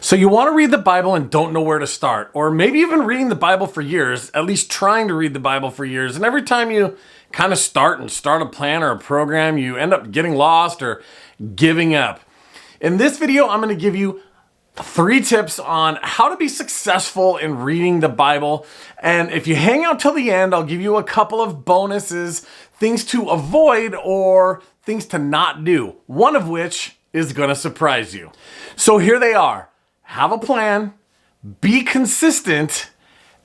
So you want to read the Bible and don't know where to start, or maybe even reading the Bible for years, at least trying to read the Bible for years, and every time you kind of start a plan or a program, you end up getting lost or giving up. In this video, I'm going to give you 3 tips on how to be successful in reading the Bible. And if you hang out till the end, I'll give you a couple of bonuses, things to avoid or things to not do, one of which is going to surprise you. So here they are. Have a plan, be consistent,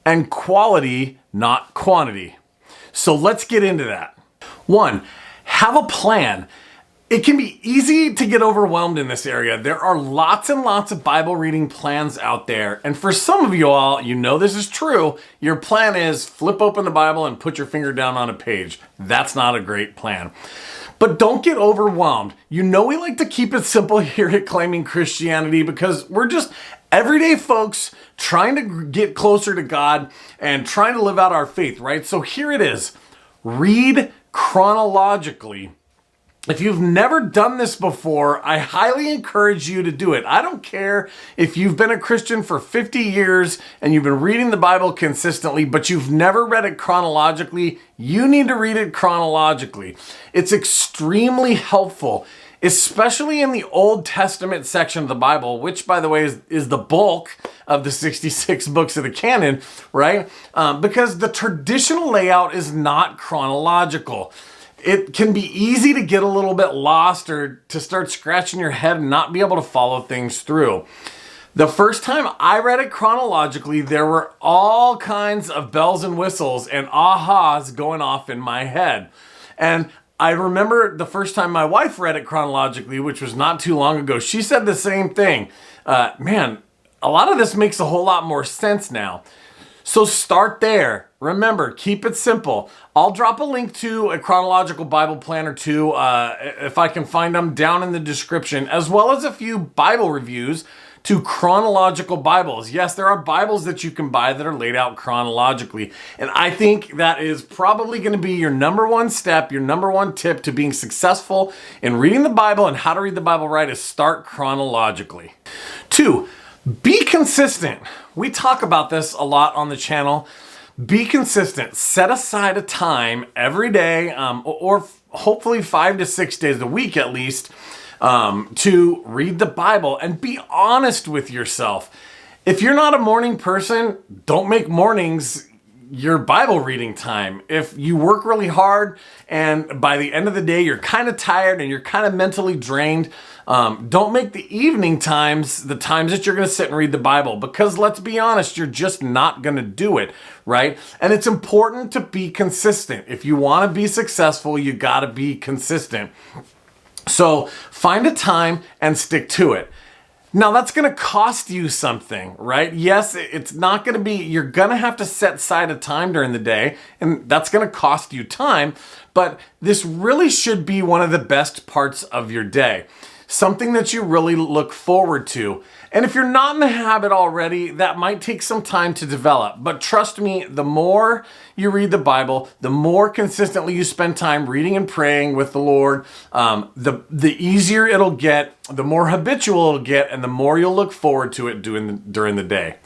and quality, not quantity. So let's get into that. 1, have a plan. It can be easy to get overwhelmed in this area. There are lots and lots of Bible reading plans out there. And for some of you all, you know this is true. Your plan is flip open the Bible and put your finger down on a page. That's not a great plan. But don't get overwhelmed. You know we like to keep it simple here at Claiming Christianity because we're just everyday folks trying to get closer to God and trying to live out our faith, right? So here it is. Read chronologically. If you've never done this before, I highly encourage you to do it. I don't care if you've been a Christian for 50 years and you've been reading the Bible consistently, but you've never read it chronologically. You need to read it chronologically. It's extremely helpful, especially in the Old Testament section of the Bible, which, by the way, is the bulk of the 66 books of the canon, right? Because the traditional layout is not chronological. It can be easy to get a little bit lost or to start scratching your head and not be able to follow things through. The first time I read it chronologically, there were all kinds of bells and whistles and ahas going off in my head. And I remember the first time my wife read it chronologically, which was not too long ago, she said the same thing. Man, a lot of this makes a whole lot more sense now. So start there. Remember, keep it simple. I'll drop a link to a chronological Bible plan or two, if I can find them, down in the description, as well as a few Bible reviews to chronological Bibles. Yes, there are Bibles that you can buy that are laid out chronologically. And I think that is probably going to be your number one step, your number one tip to being successful in reading the Bible and how to read the Bible right is start chronologically. 2, be consistent. We talk about this a lot on the channel. Be consistent. Set aside a time every day, or hopefully 5 to 6 days a week at least, to read the Bible and be honest with yourself. If you're not a morning person, don't make mornings your Bible reading time. If you work really hard and by the end of the day you're kind of tired and you're kind of mentally drained, don't make the evening times the times that you're going to sit and read the Bible, because let's be honest, you're just not going to do it, right? And it's important to be consistent. If you want to be successful, you got to be consistent. So find a time and stick to it. Now that's going to cost you something, right? Yes, it's not going to be, you're going to have to set aside a time during the day, and that's going to cost you time, but this really should be one of the best parts of your day. Something that you really look forward to. And if you're not in the habit already, that might take some time to develop. But trust me, the more you read the Bible, the more consistently you spend time reading and praying with the Lord, the easier it'll get, the more habitual it'll get, and the more you'll look forward to it during the day.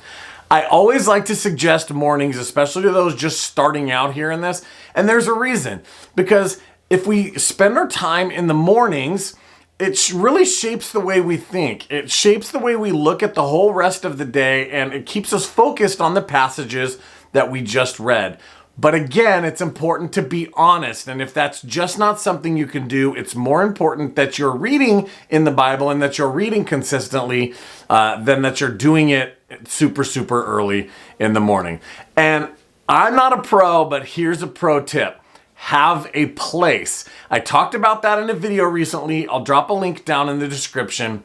I always like to suggest mornings, especially to those just starting out here in this. And there's a reason. Because if we spend our time in the mornings, it really shapes the way we think. It shapes the way we look at the whole rest of the day, and it keeps us focused on the passages that we just read. But again, it's important to be honest. And if that's just not something you can do, it's more important that you're reading in the Bible and that you're reading consistently than that you're doing it super, super early in the morning. And I'm not a pro, but here's a pro tip. Have a place. I talked about that in a video recently. I'll drop a link down in the description.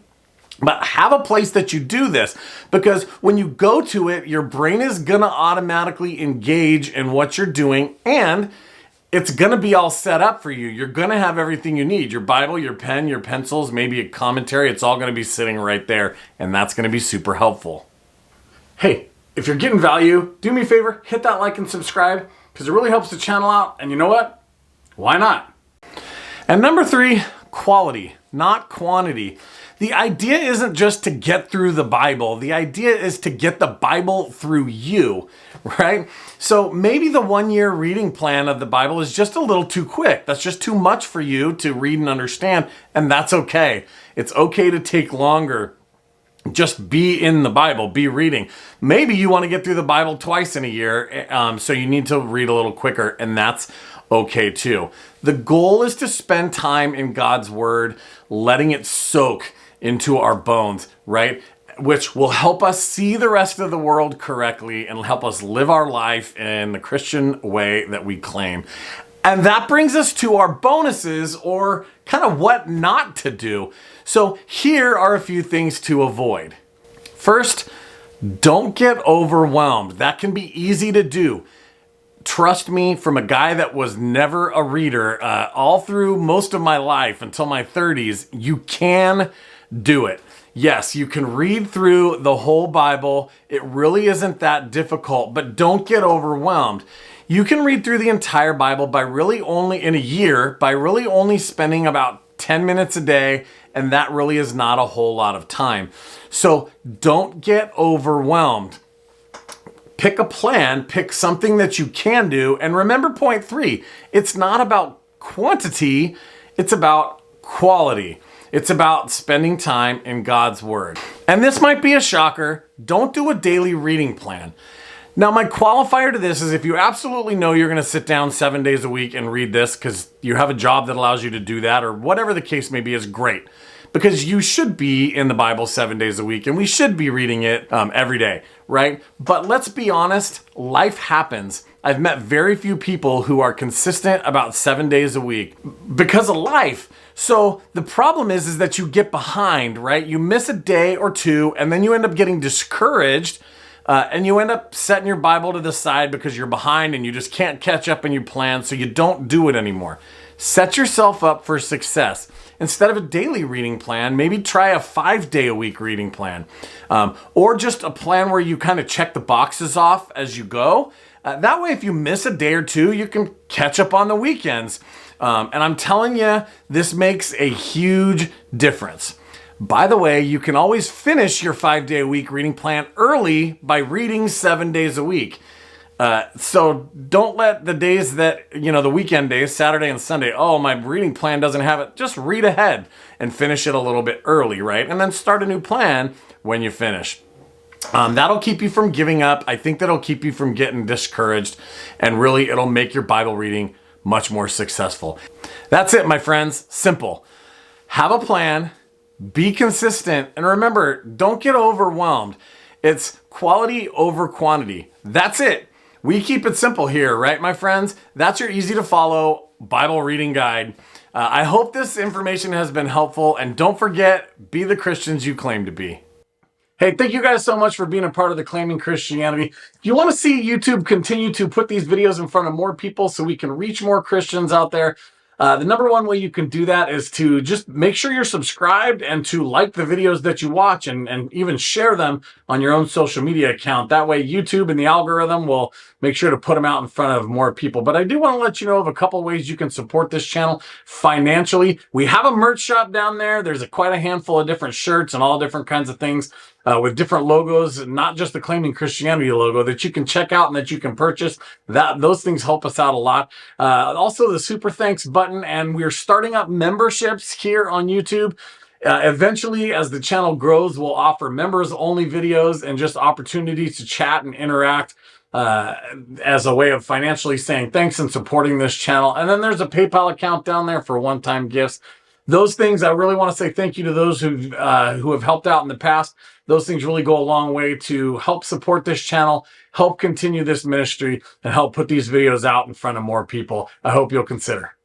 But have a place that you do this, because when you go to it, your brain is going to automatically engage in what you're doing, and it's going to be all set up for you. You're going to have everything you need. Your Bible, your pen, your pencils, maybe a commentary. It's all going to be sitting right there, and that's going to be super helpful. Hey, if you're getting value, do me a favor, hit that like and subscribe, because it really helps the channel out. And you know what? Why not? And number 3, quality, not quantity. The idea isn't just to get through the Bible. The idea is to get the Bible through you, right? So maybe the 1-year reading plan of the Bible is just a little too quick. That's just too much for you to read and understand, and that's okay. It's okay to take longer. Just be in the Bible, be reading. Maybe you want to get through the Bible twice in a year, so you need to read a little quicker, and that's okay too. The goal is to spend time in God's Word, letting it soak into our bones, right? Which will help us see the rest of the world correctly and help us live our life in the Christian way that we claim. And that brings us to our bonuses, or kind of what not to do. So here are a few things to avoid. First, don't get overwhelmed. That can be easy to do. Trust me, from a guy that was never a reader, all through most of my life until my 30s, you can do it. Yes, you can read through the whole Bible. It really isn't that difficult, but don't get overwhelmed. You can read through the entire Bible by really only spending about 10 minutes a day, and that really is not a whole lot of time. So don't get overwhelmed. Pick a plan, pick something that you can do, and remember point 3, it's not about quantity, it's about quality. It's about spending time in God's Word. And this might be a shocker, don't do a daily reading plan. Now, my qualifier to this is if you absolutely know you're going to sit down 7 days a week and read this because you have a job that allows you to do that, or whatever the case may be, is great. Because you should be in the Bible 7 days a week, and we should be reading it every day, right? But let's be honest, life happens. I've met very few people who are consistent about 7 days a week because of life. So the problem is that you get behind, right? You miss a day or two, and then you end up getting discouraged, and you end up setting your Bible to the side because you're behind and you just can't catch up in your plan, so you don't do it anymore. Set yourself up for success. Instead of a daily reading plan, maybe try a 5-day-a-week reading plan, or just a plan where you kind of check the boxes off as you go. That way, if you miss a day or two, you can catch up on the weekends. And I'm telling you, this makes a huge difference. By the way, you can always finish your 5-day-a-week reading plan early by reading 7 days a week. So don't let the days that, the weekend days, Saturday and Sunday, oh, my reading plan doesn't have it. Just read ahead and finish it a little bit early, right? And then start a new plan when you finish. That'll keep you from giving up. I think that'll keep you from getting discouraged, and really it'll make your Bible reading much more successful. That's it, my friends. Simple. Have a plan, be consistent, and remember, don't get overwhelmed. It's quality over quantity. That's it. We keep it simple here, right, my friends? That's your easy to follow Bible reading guide. I hope this information has been helpful, and don't forget, be the Christians you claim to be. Hey, thank you guys so much for being a part of the Claiming Christianity. If you want to see YouTube continue to put these videos in front of more people so we can reach more Christians out there, the number one way you can do that is to just make sure you're subscribed and to like the videos that you watch, and even share them on your own social media account. That way YouTube and the algorithm will make sure to put them out in front of more people. But I do want to let you know of a couple ways you can support this channel financially. We have a merch shop down there. There's quite a handful of different shirts and all different kinds of things with different logos, not just the Claiming Christianity logo, that you can check out and that you can purchase. Those things help us out a lot. Also the super thanks button, and we're starting up memberships here on YouTube. Eventually, as the channel grows, we'll offer members only videos and just opportunities to chat and interact as a way of financially saying thanks and supporting this channel. And then there's a PayPal account down there for one-time gifts. Those things, I really want to say thank you to those who have helped out in the past. Those things really go a long way to help support this channel, help continue this ministry, and help put these videos out in front of more people. I hope you'll consider.